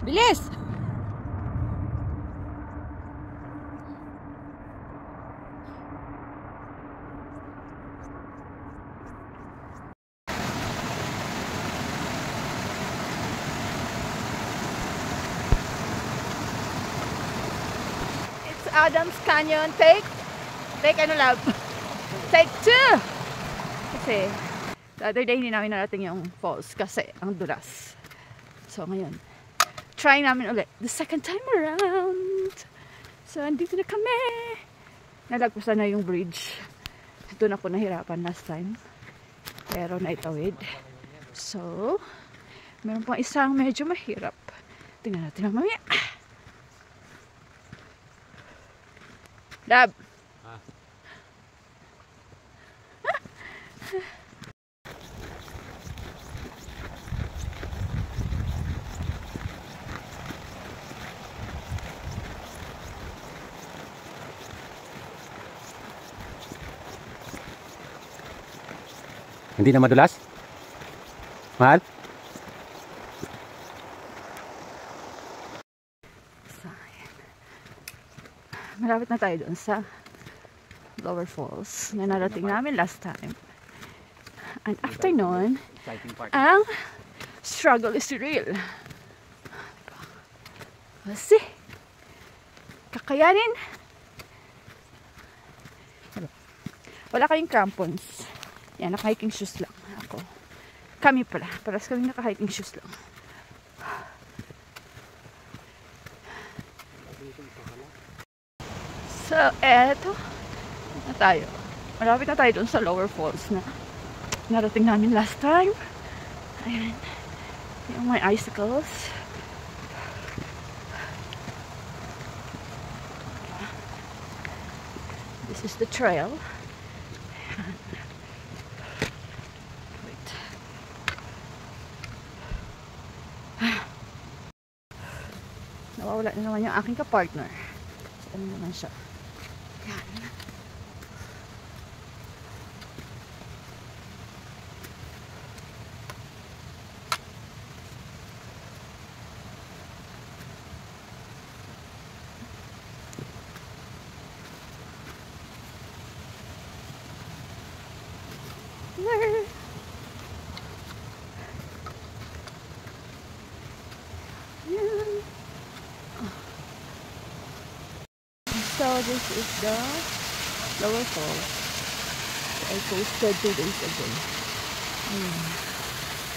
Bilis! It's Adams Canyon. Take ano love? Take 2! Kasi the other day hindi namin narating yung falls kasi ang dulas. So ngayon, try namin ulit the second time around. So andito na kami. Nalagpasan na yung bridge. Doon ako nahirapan last time. Pero naitawid. So, meron pang isang medyo mahirap. Tingnan natin mamaya. Dab! Hindi na madulas? Mahal? So, malapit na tayo doon sa Lower Falls na narating namin last time. And after nun, ang struggle is real. Kasi, kakayanin. Wala kayong crampons. Yan, naka-hiking shoes lang ako. Kami pala. Paras kami naka-hiking shoes lang. So, eto na tayo. Malapit na tayo doon sa Lower Falls na narating namin last time. Ayan. Yung may icicles. This is the trail. Nawawala na naman yung aking kapartner. So, ano naman siya? Yan. So this is the Lower Falls. I posted 2 days ago.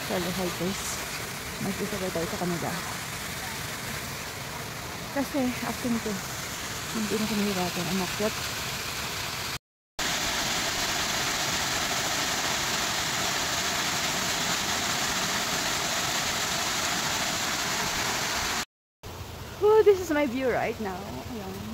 Fellow hikers, magsasabay tayo sa kanila. Kasi after nito, hindi na kumihirapan ang makyat. Oh, this is my view right now. Ayan.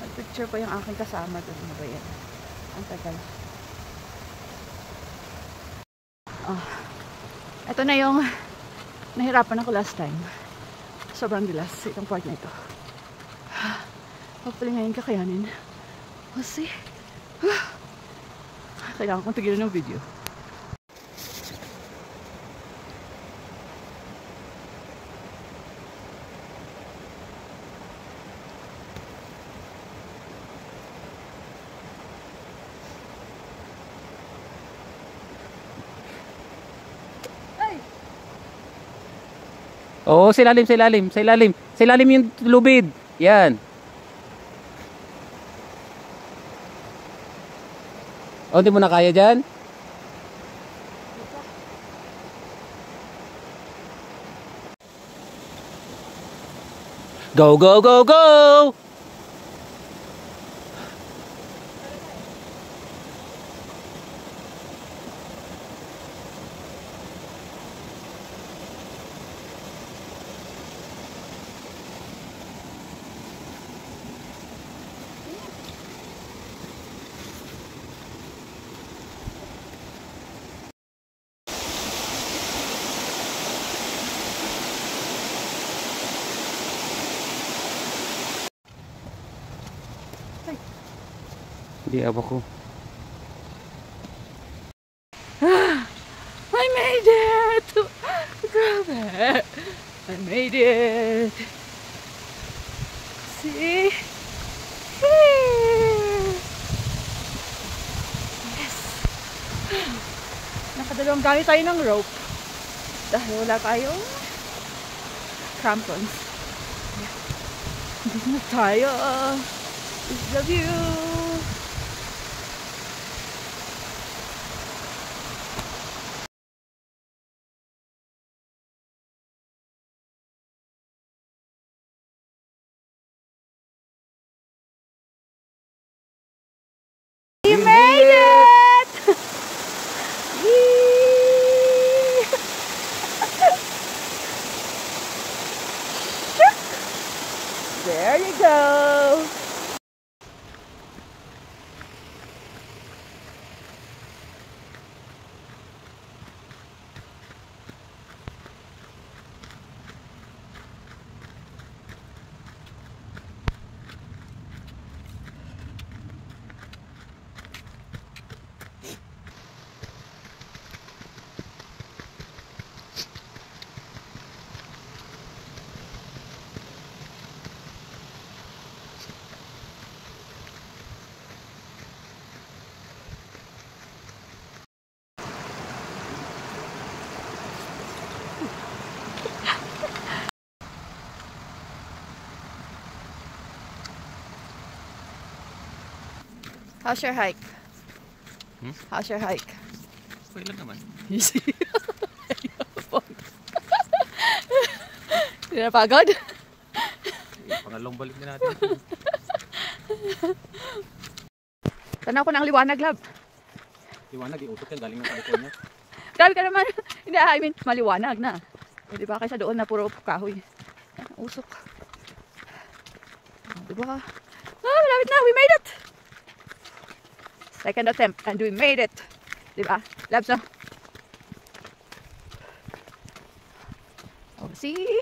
Nag-picture pa yung aking kasama doon. Ano ba yan? Ang tagal. Oh. Ito na yung nahirapan ako last time. Sobrang dilas itong part na ito. Hopefully ngayon kakayanin. We'll see. Kailangan kong tigilan ng video. Oo, sa ilalim, sa ilalim, sa ilalim. Sa ilalim yung lubid. Yan. O, hindi mo na kaya dyan? Go, go, go, go! Hindi, abak ko. I made it. See? Yes. Nakadalawang gamit tayo ng rope. Dahil wala tayong crampons. Dito na tayo. This is the view. We made it! Yee! There you go. How's your hike? How's your hike? Okay lang naman. Easy. Hindi na pagod? Pangalawang balik na natin. Tanaw ko ng liwanag, lab. Liwanag, iutok yan. Galing ng California. Grabe ka naman. Hindi, I mean, maliwanag na. O, diba, kaysa doon na puro kahoy. Usok. O, diba? Ah, malapit na. We made it! Second attempt and we made it. Diba? Labs, no? Oh, see?